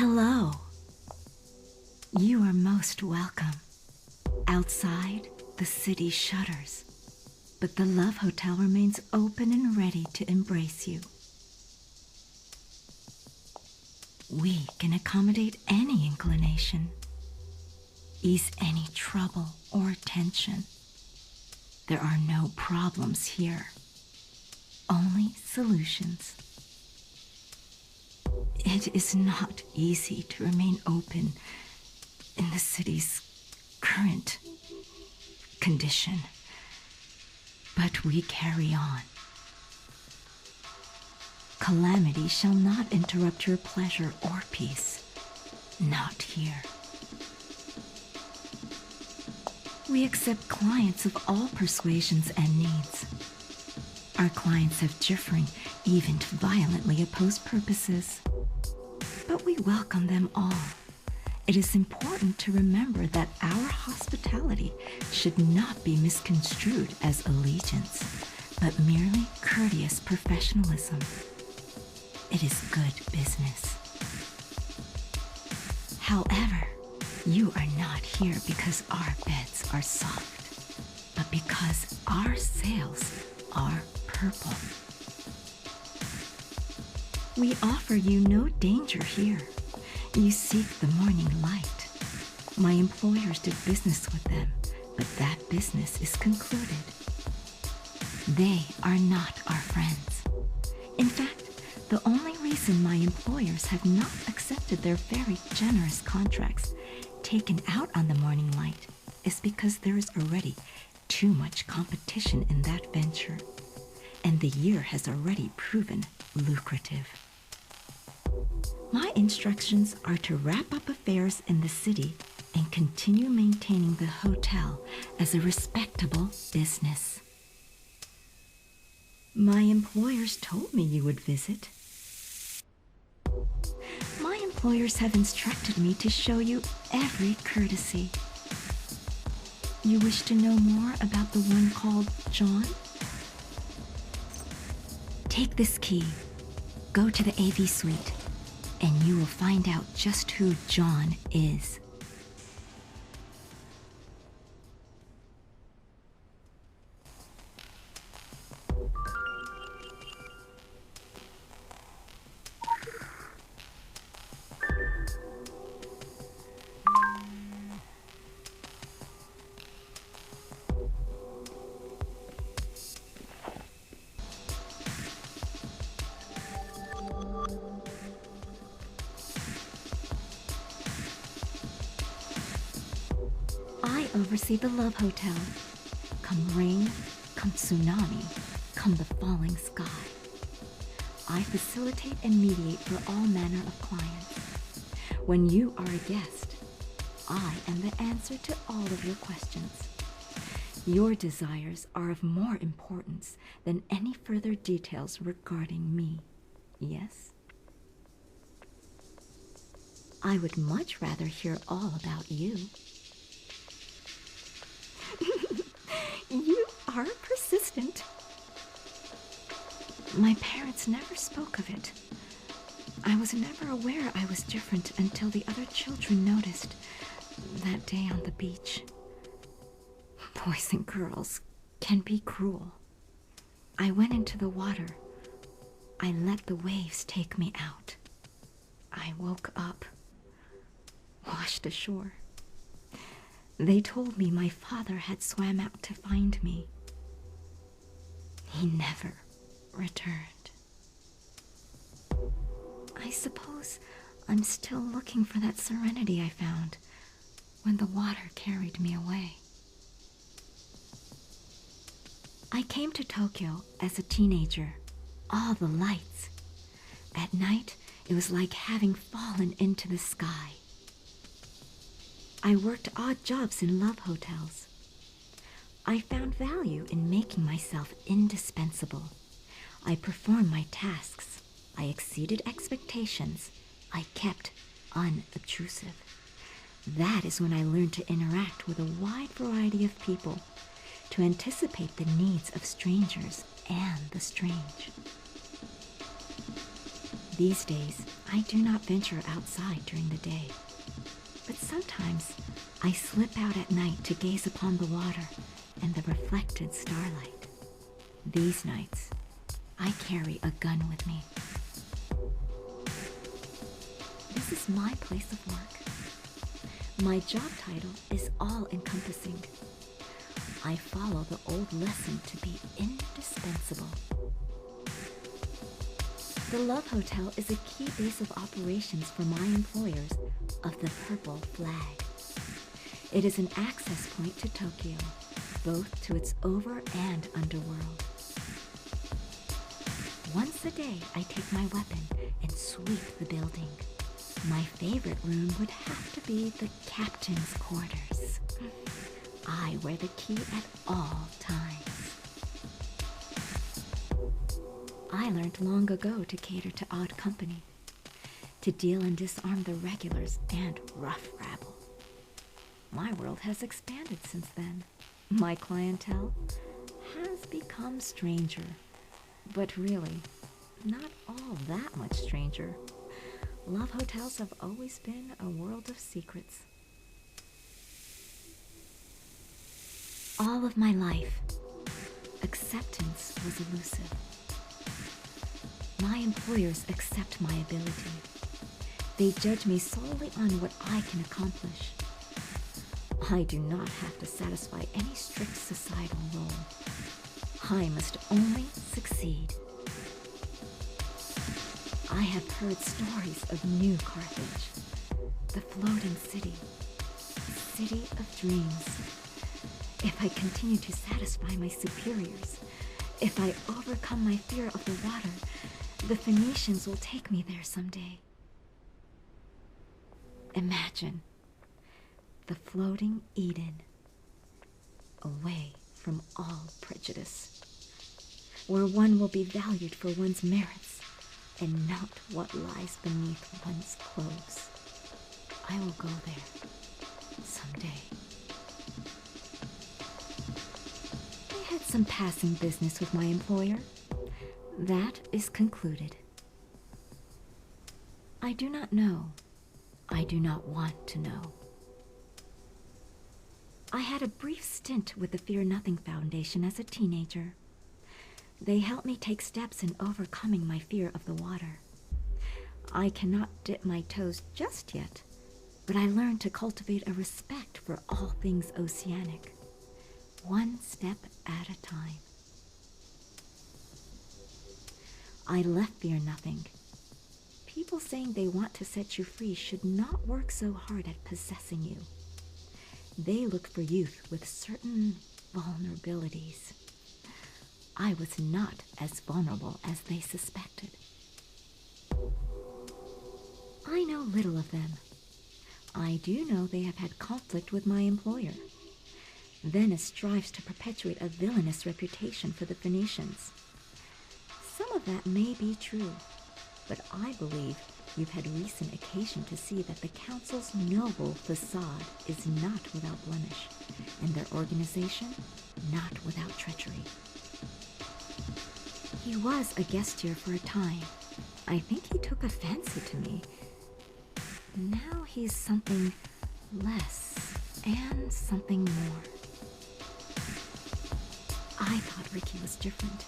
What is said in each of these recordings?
Hello. You are most welcome. Outside, the city shudders, but the Love Hotel remains open and ready to embrace you. We can accommodate any inclination, ease any trouble or tension. There are no problems here, only solutions. It is not easy to remain open in the city's current condition, but we carry on. Calamity shall not interrupt your pleasure or peace, not here. We accept clients of all persuasions and needs. Our clients have differing, even to violently opposed purposes, but we welcome them all. It is important to remember that our hospitality should not be misconstrued as allegiance, but merely courteous professionalism. It is good business. However, you are not here because our beds are soft, but because our sails are purple. We offer you no danger here. You seek the morning light. My employers did business with them, but that business is concluded. They are not our friends. In fact, the only reason my employers have not accepted their very generous contracts taken out on the morning light is because there is already too much competition in that venture, and the year has already proven lucrative. My instructions are to wrap up affairs in the city and continue maintaining the hotel as a respectable business. My employers told me you would visit. My employers have instructed me to show you every courtesy. You wish to know more about the one called John? Take this key, go to the AV suite, and you will find out just who John is. I oversee the Love Hotel. Come rain, come tsunami, come the falling sky. I facilitate and mediate for all manner of clients. When you are a guest, I am the answer to all of your questions. Your desires are of more importance than any further details regarding me, yes? I would much rather hear all about you. You are persistent. My parents never spoke of it. I was never aware I was different until the other children noticed that day on the beach. Boys and girls can be cruel. I went into the water. I let the waves take me out. I woke up, washed ashore. They told me my father had swam out to find me. He never returned. I suppose I'm still looking for that serenity I found when the water carried me away. I came to Tokyo as a teenager. All the lights. At night, it was like having fallen into the sky. I worked odd jobs in love hotels. I found value in making myself indispensable. I performed my tasks. I exceeded expectations. I kept unobtrusive. That is when I learned to interact with a wide variety of people, to anticipate the needs of strangers and the strange. These days, I do not venture outside during the day, but sometimes I slip out at night to gaze upon the water and the reflected starlight. These nights, I carry a gun with me. This is my place of work. My job title is all-encompassing. I follow the old lesson to be indispensable. The Love Hotel is a key base of operations for my employers of the Purple Flag. It is an access point to Tokyo, both to its over- and underworld. Once a day, I take my weapon and sweep the building. My favorite room would have to be the captain's quarters. I wear the key at all times. I learned long ago to cater to odd company, to deal and disarm the regulars and rough rabble. My world has expanded since then. My clientele has become stranger, but really, not all that much stranger. Love hotels have always been a world of secrets. All of my life, acceptance was elusive. My employers accept my ability. They judge me solely on what I can accomplish. I do not have to satisfy any strict societal role. I must only succeed. I have heard stories of New Carthage, the floating city, city of dreams. If I continue to satisfy my superiors, if I overcome my fear of the water, the Phoenicians will take me there someday. Imagine the floating Eden, away from all prejudice, where one will be valued for one's merits and not what lies beneath one's clothes. I will go there someday. I had some passing business with my employer. That is concluded. I do not know. I do not want to know. I had a brief stint with the Fear Nothing Foundation as a teenager. They helped me take steps in overcoming my fear of the water. I cannot dip my toes just yet, but I learned to cultivate a respect for all things oceanic, one step at a time. I left Fear Nothing. People saying they want to set you free should not work so hard at possessing you. They look for youth with certain vulnerabilities. I was not as vulnerable as they suspected. I know little of them. I do know they have had conflict with my employer. Venice strives to perpetuate a villainous reputation for the Phoenicians. Some of that may be true, but I believe you've had recent occasion to see that the council's noble facade is not without blemish, and their organization not without treachery. He was a guest here for a time. I think he took a fancy to me. Now he's something less and something more. I thought Ricky was different,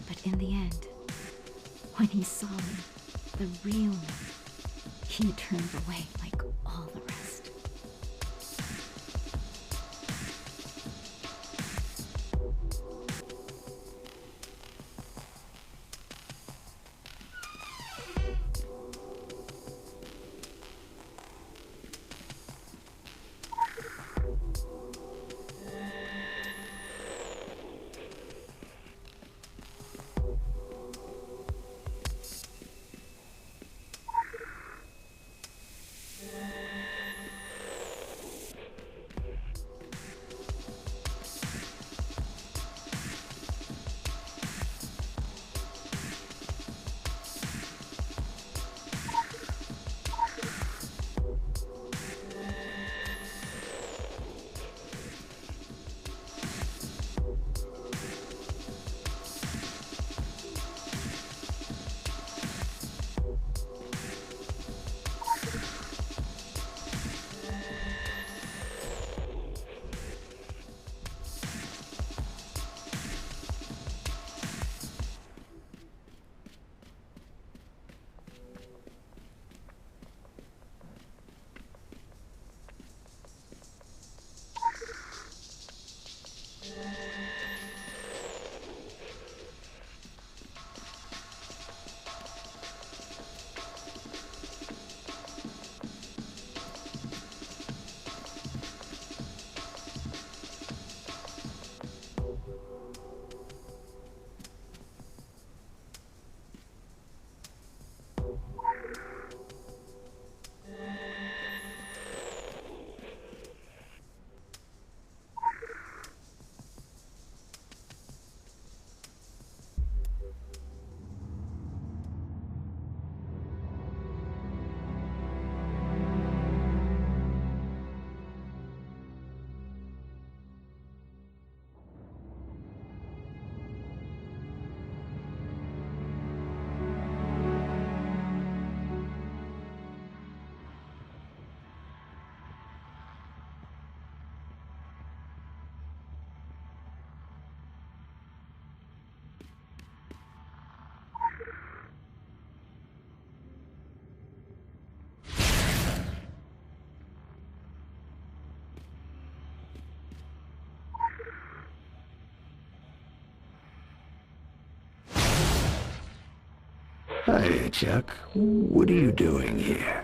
but in the end, when he saw me, the real me, he turned away like all the rest. Hi, Chuck. What are you doing here?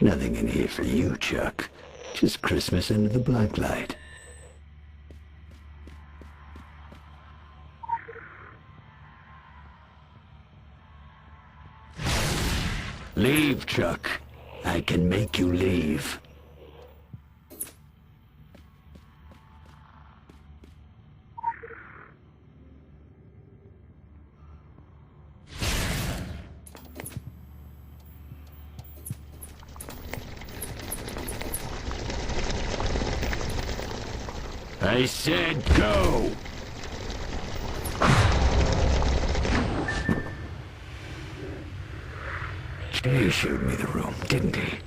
Nothing in here for you, Chuck. Just Christmas under the blacklight. Leave, Chuck. I can make you leave. I said go! He showed me the room, didn't he?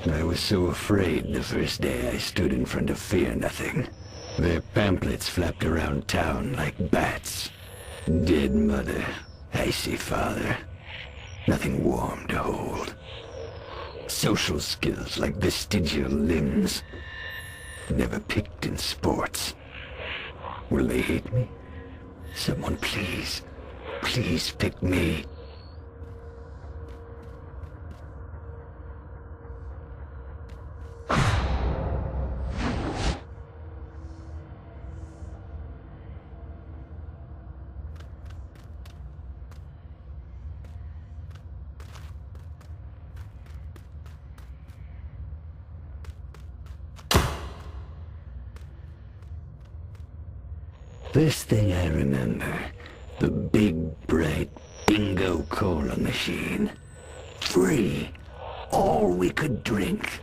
I was so afraid the first day I stood in front of Fear Nothing. Their pamphlets flapped around town like bats. Dead mother, icy father. Nothing warm to hold. Social skills like vestigial limbs. Never picked in sports. Will they hate me? Someone please, please pick me. First thing I remember, the big, bright bingo cola machine. Free. All we could drink.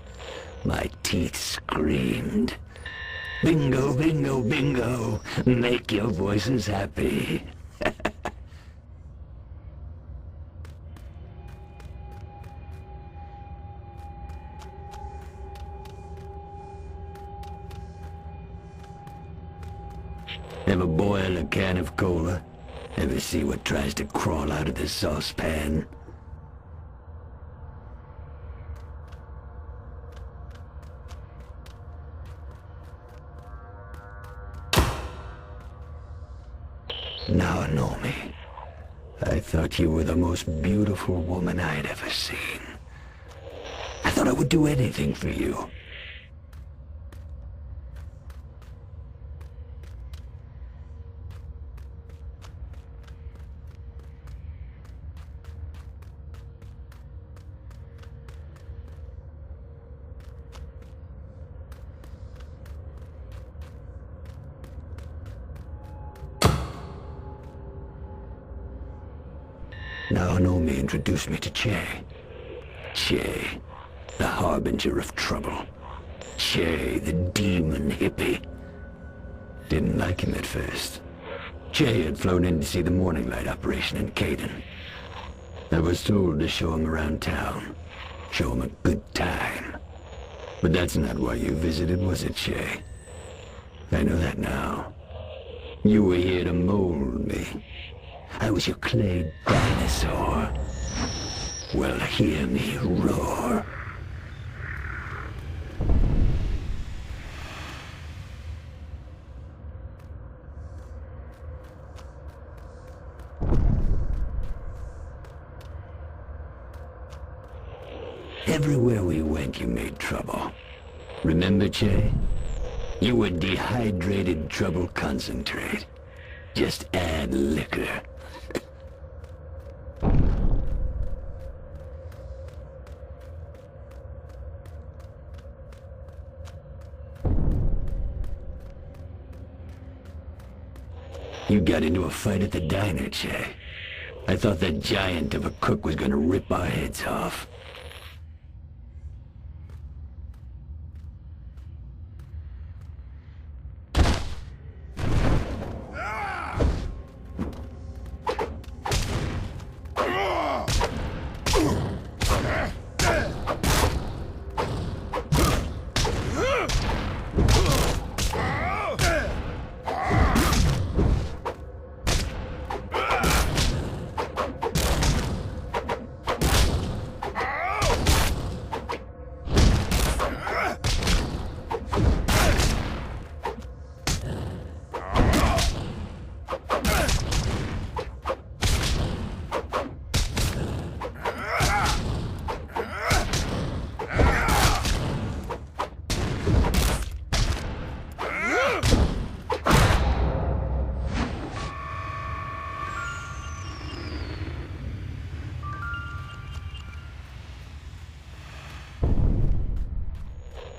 My teeth screamed. Bingo, bingo, bingo. Make your voices happy. Ever boil a can of cola? Ever see what tries to crawl out of the saucepan? Now know me. I thought you were the most beautiful woman I'd ever seen. I thought I would do anything for you. Now Naomi introduced me to Che. Che, the harbinger of trouble. Che, the demon hippie. Didn't like him at first. Che had flown in to see the morning light operation in Caden. I was told to show him around town. Show him a good time. But that's not why you visited, was it, Che? I know that now. You were here to mold me. I was your clay dinosaur. Well, hear me roar. Everywhere we went, you made trouble. Remember, Che? You were dehydrated trouble concentrate. Just add liquor. You got into a fight at the diner, Che. I thought that giant of a cook was gonna rip our heads off.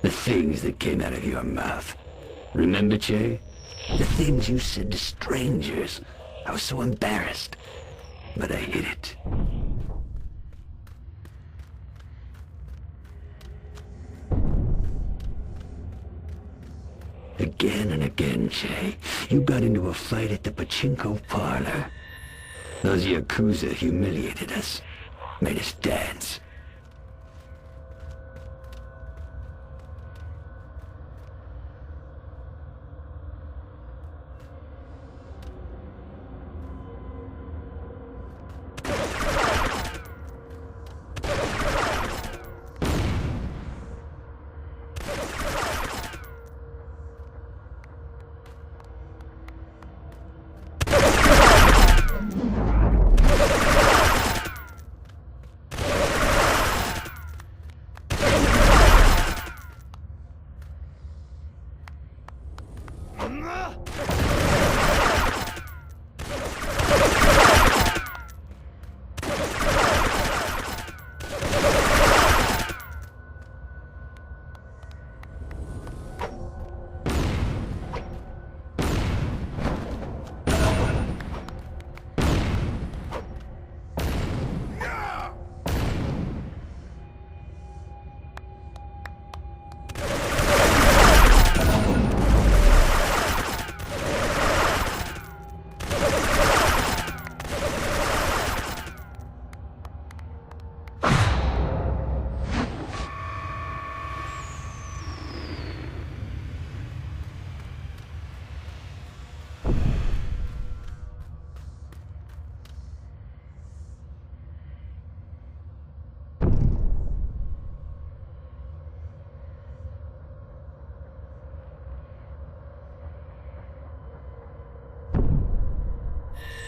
The things that came out of your mouth. Remember, Che? The things you said to strangers. I was so embarrassed. But I hid it. Again and again, Che, you got into a fight at the pachinko parlor. Those Yakuza humiliated us. Made us dance.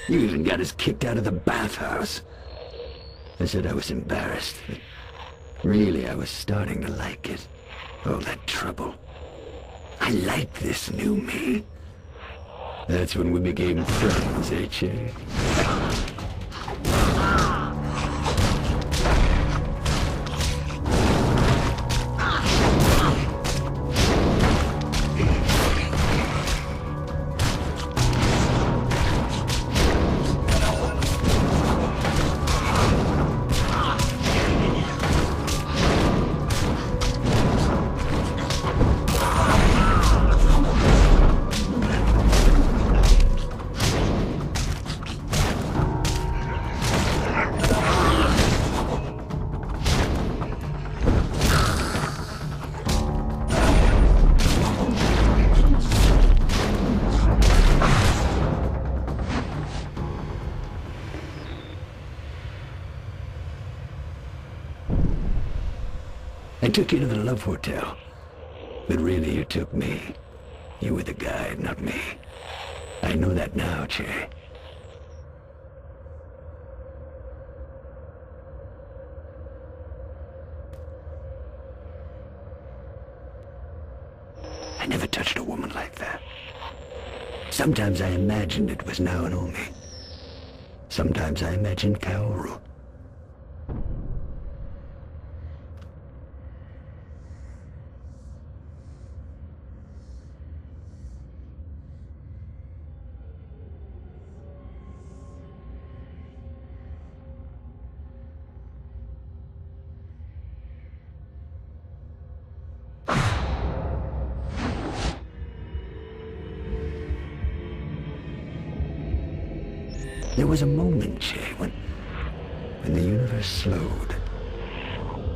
You even got us kicked out of the bathhouse. I said I was embarrassed, but really I was starting to like it. All that trouble. I like this new me. That's when we became friends, eh, Che? I took you to the Love Hotel. But really, you took me. You were the guide, not me. I know that now, Che. I never touched a woman like that. Sometimes I imagined it was Naomi. Sometimes I imagined Kaoru. There was a moment, Che, when the universe slowed.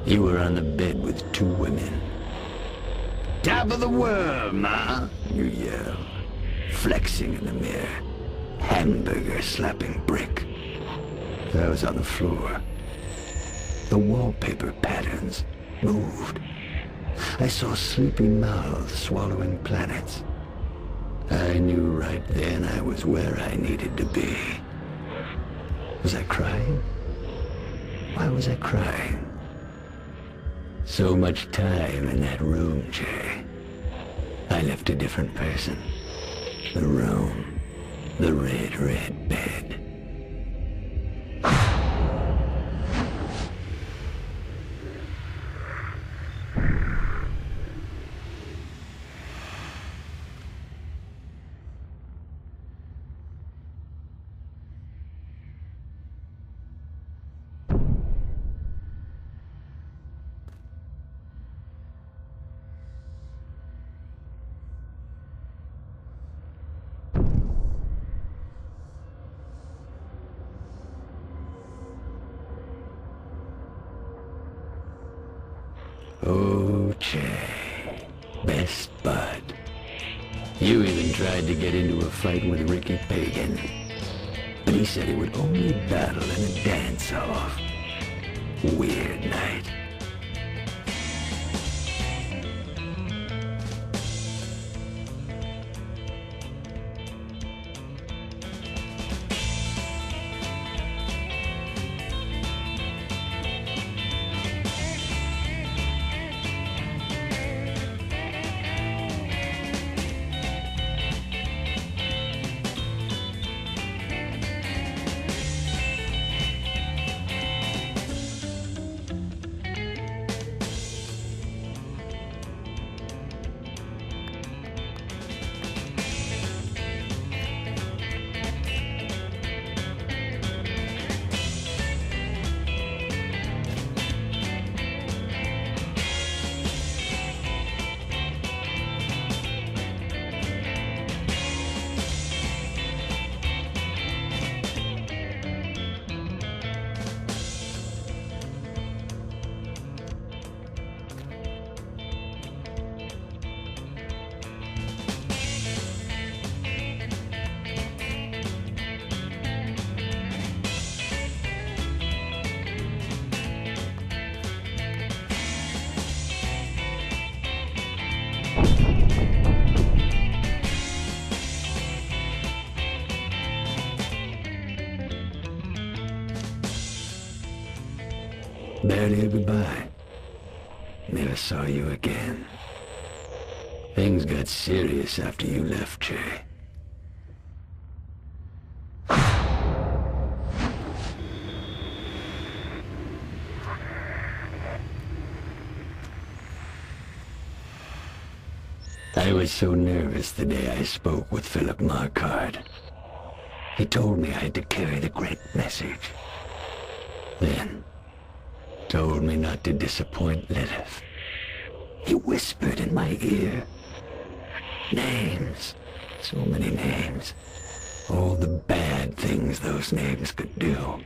You were on the bed with two women. "Top of the world, ma!" you yelled, flexing in the mirror. Hamburger slapping brick. I was on the floor. The wallpaper patterns moved. I saw sleepy mouths swallowing planets. I knew right then I was where I needed to be. Was I crying? Why was I crying? So much time in that room, Jay. I left a different person. The room. The red bed. Oh, Che. Best bud. You even tried to get into a fight with Ricky Pagan. But he said he would only battle in a dance-off. Weird night. Barely a goodbye. Never saw you again. Things got serious after you left, Jay. I was so nervous the day I spoke with Philip Marquardt. He told me I had to carry the great message. Then told me not to disappoint Lilith. He whispered in my ear. Names. So many names. All the bad things those names could do.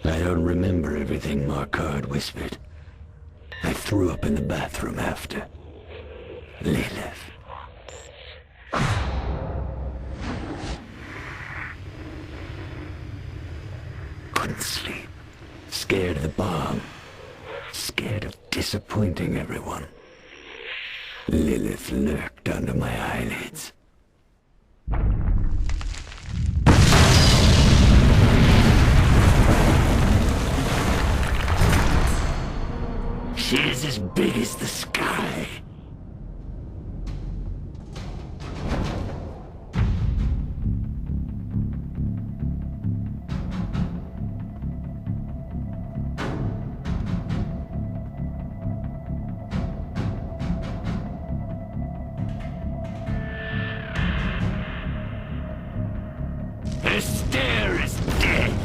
I don't remember everything Marquardt whispered. I threw up in the bathroom after. Lilith. Couldn't sleep. Scared of the bomb. Scared of disappointing everyone. Lilith lurked under my eyelids. She's as big as the sky. Her stare is death.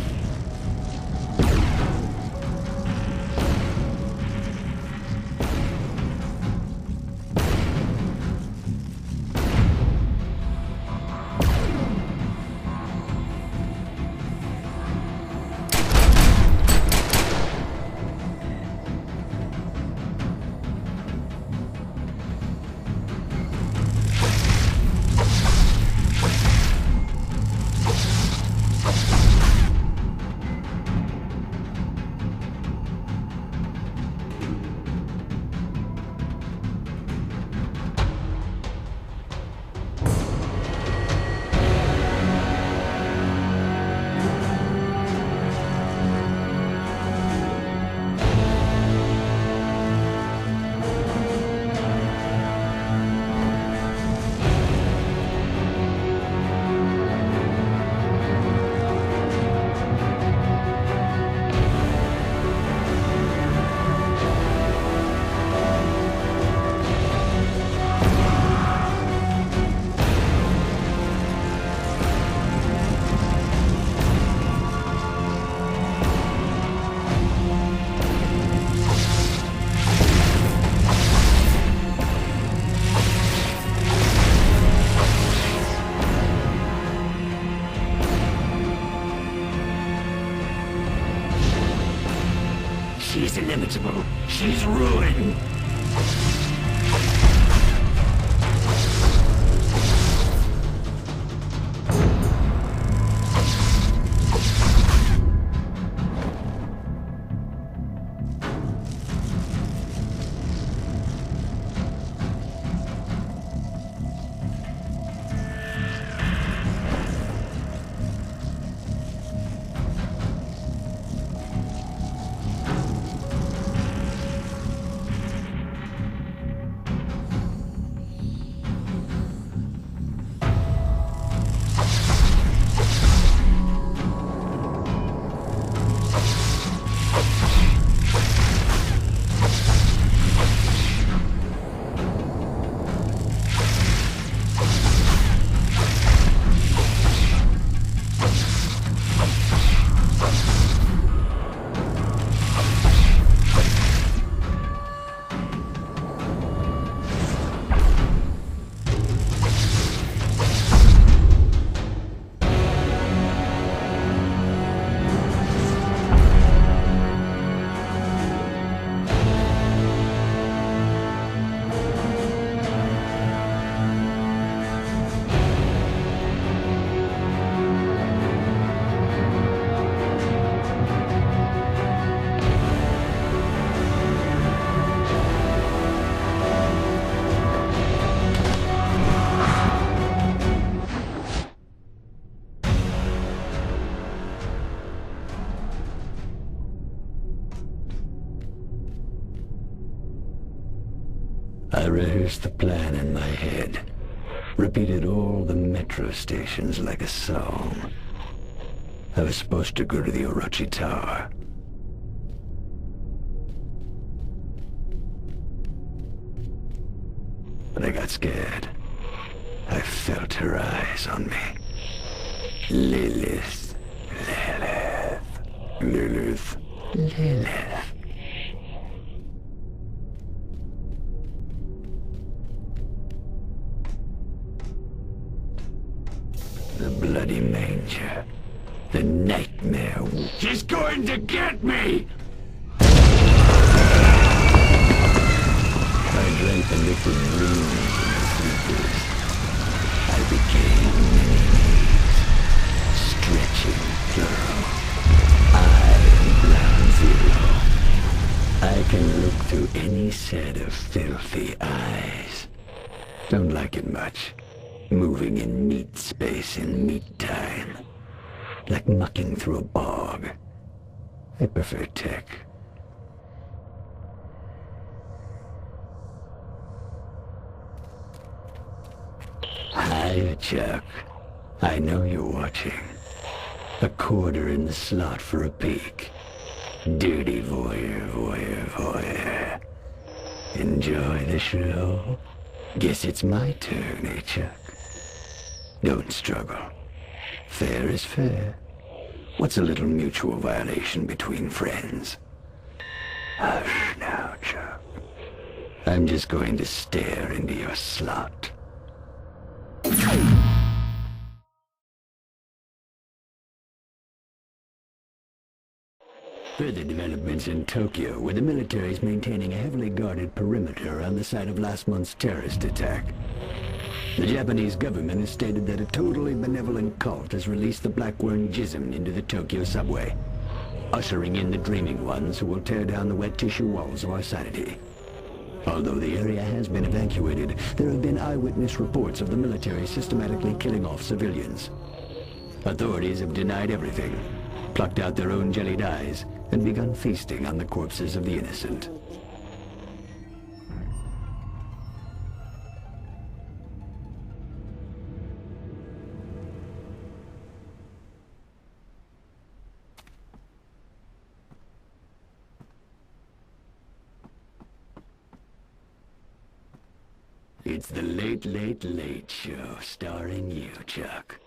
She's inimitable. She's ruin. I rehearsed the plan in my head, repeated all the metro stations like a song. I was supposed to go to the Orochi Tower. But I got scared. I felt her eyes on me. Lilith. Lilith. Lilith. Lilith. The bloody manger. The nightmare. She's going to get me! I drank the liquid dreams in the sleepers. I became enemies. Stretching plural. I am Ground Zero. I can look through any set of filthy eyes. Don't like it much. Moving in meat space in meat time. Like mucking through a bog. I prefer tech. Hi, Chuck. I know you're watching. A quarter in the slot for a peek. Dirty voyeur, voyeur, voyeur. Enjoy the show? Guess it's my turn, eh, Chuck? Don't struggle. Fair is fair. What's a little mutual violation between friends? Hush now, Chuck. I'm just going to stare into your slot. Further developments in Tokyo, where the military is maintaining a heavily guarded perimeter around the site of last month's terrorist attack. The Japanese government has stated that a totally benevolent cult has released the Blackworm Jism into the Tokyo subway, ushering in the dreaming ones who will tear down the wet tissue walls of our sanity. Although the area has been evacuated, there have been eyewitness reports of the military systematically killing off civilians. Authorities have denied everything, plucked out their own jellied eyes, and begun feasting on the corpses of the innocent. It's the Late, Late, Late Show, starring you, Chuck.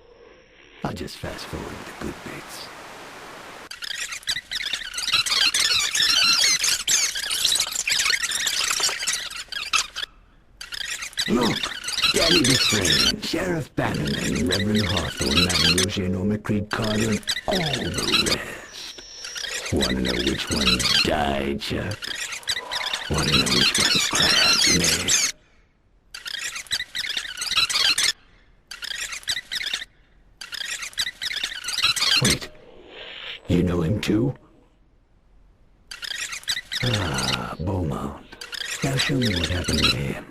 I'll just fast forward the good bits. Look! Danny Dufresne, Sheriff Bannerman, Reverend Hawthorne, Madam Roger, Norma Creed Carter, and all the rest. Wanna know which ones died, Chuck? Wanna know which ones cry out your name? Wait, you know him too? Ah, Beaumont. Now show me what happened to him.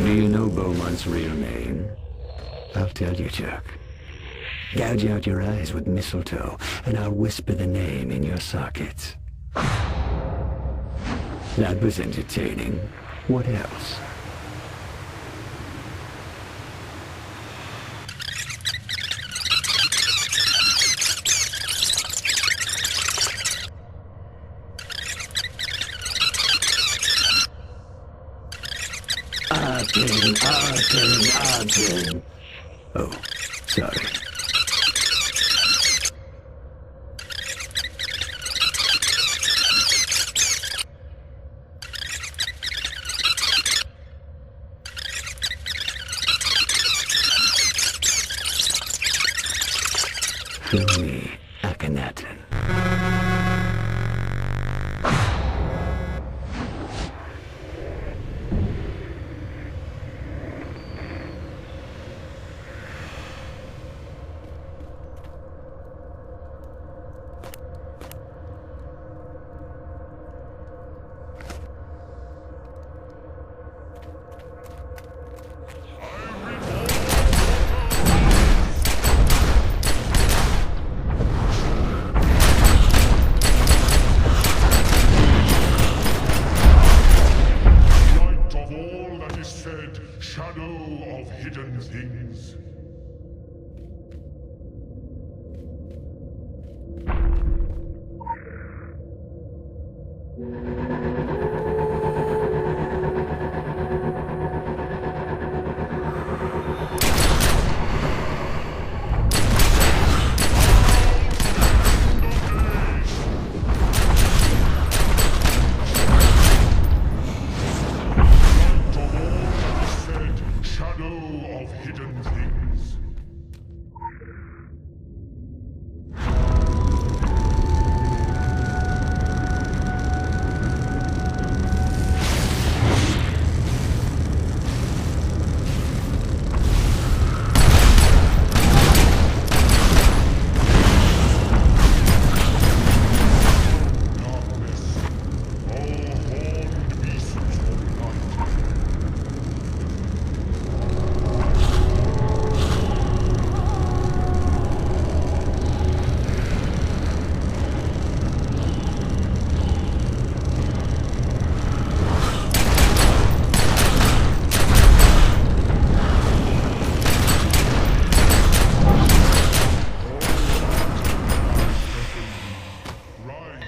Do you know Beaumont's real name? I'll tell you, Chuck. Gouge out your eyes with mistletoe, and I'll whisper the name in your sockets. That was entertaining. What else? Arden. Oh, sorry. Fill me, Akhenaten. Shadow of hidden things.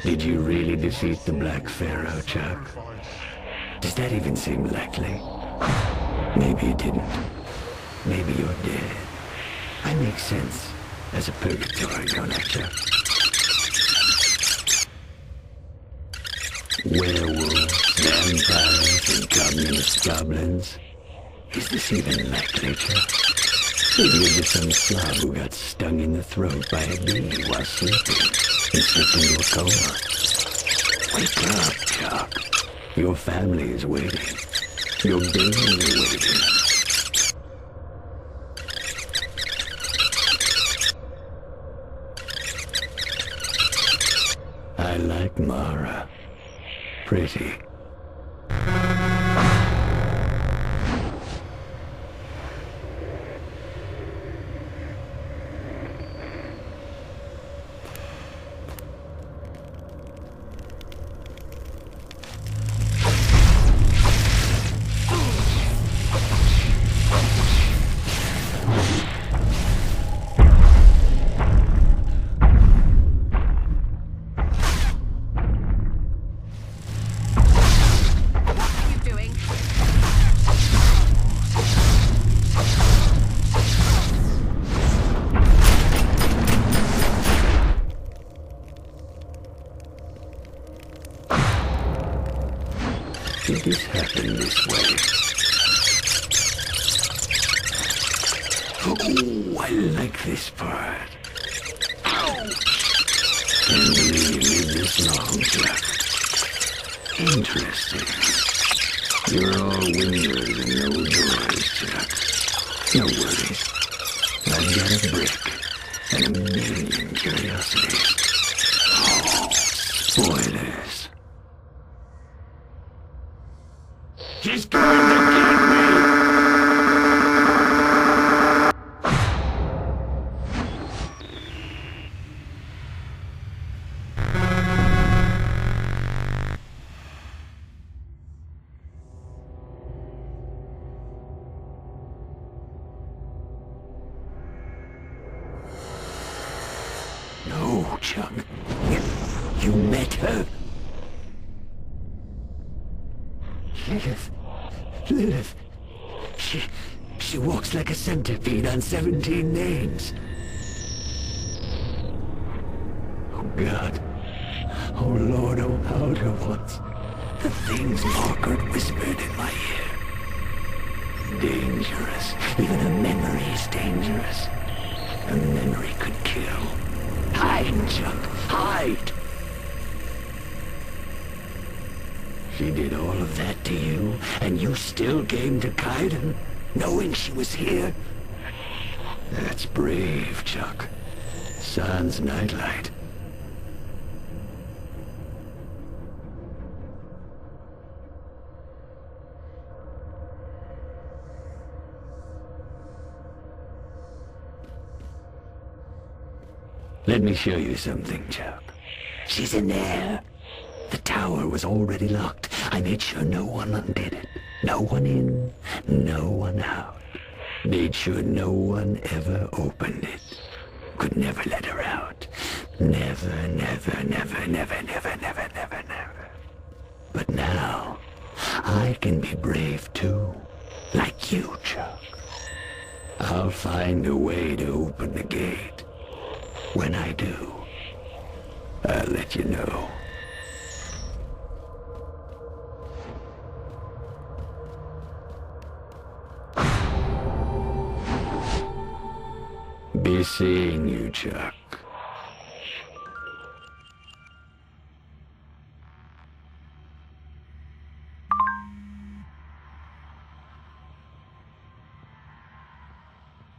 Did you really defeat the Black Pharaoh, Chuck? Does that even seem likely? Maybe you didn't. Maybe you're dead. I make sense as a purgatory, don't I, Chuck? Werewolves, vampires, and communist goblins. Is this even likely, Chuck? Maybe you're just some slob who got stung in the throat by a bee while sleeping and slipped into a coma. Wake up, Chuck. Your family is waiting. Your baby is waiting. I like Mara. Pretty. Ooh, I like this part. Can't believe you lived this long, Chuck. Interesting. You're all windows and no doors, Chuck. No worries. I've got a brick and a million curiosities. Oh, spoilers. She's going to get me! No, Chuck. You met her? Lilith. Lilith. She walks like a centipede on 17 names. Oh, God. Oh, Lord, oh, Outer Ones. The things Margaret whispered in my ear. Dangerous. Even a memory's dangerous. A memory could kill. Hide, Chuck. Hide! She did all of that to you, and you still came to Kaiden, knowing she was here? That's brave, Chuck. Sans nightlight. Let me show you something, Chuck. She's in there. The tower was already locked. I made sure no one undid it. No one in, no one out. Made sure no one ever opened it. Could never let her out. Never, never, never, never, never, never, never, never. But now, I can be brave too. Like you, Chuck. I'll find a way to open the gate. When I do, I'll let you know. Be seeing you, Chuck.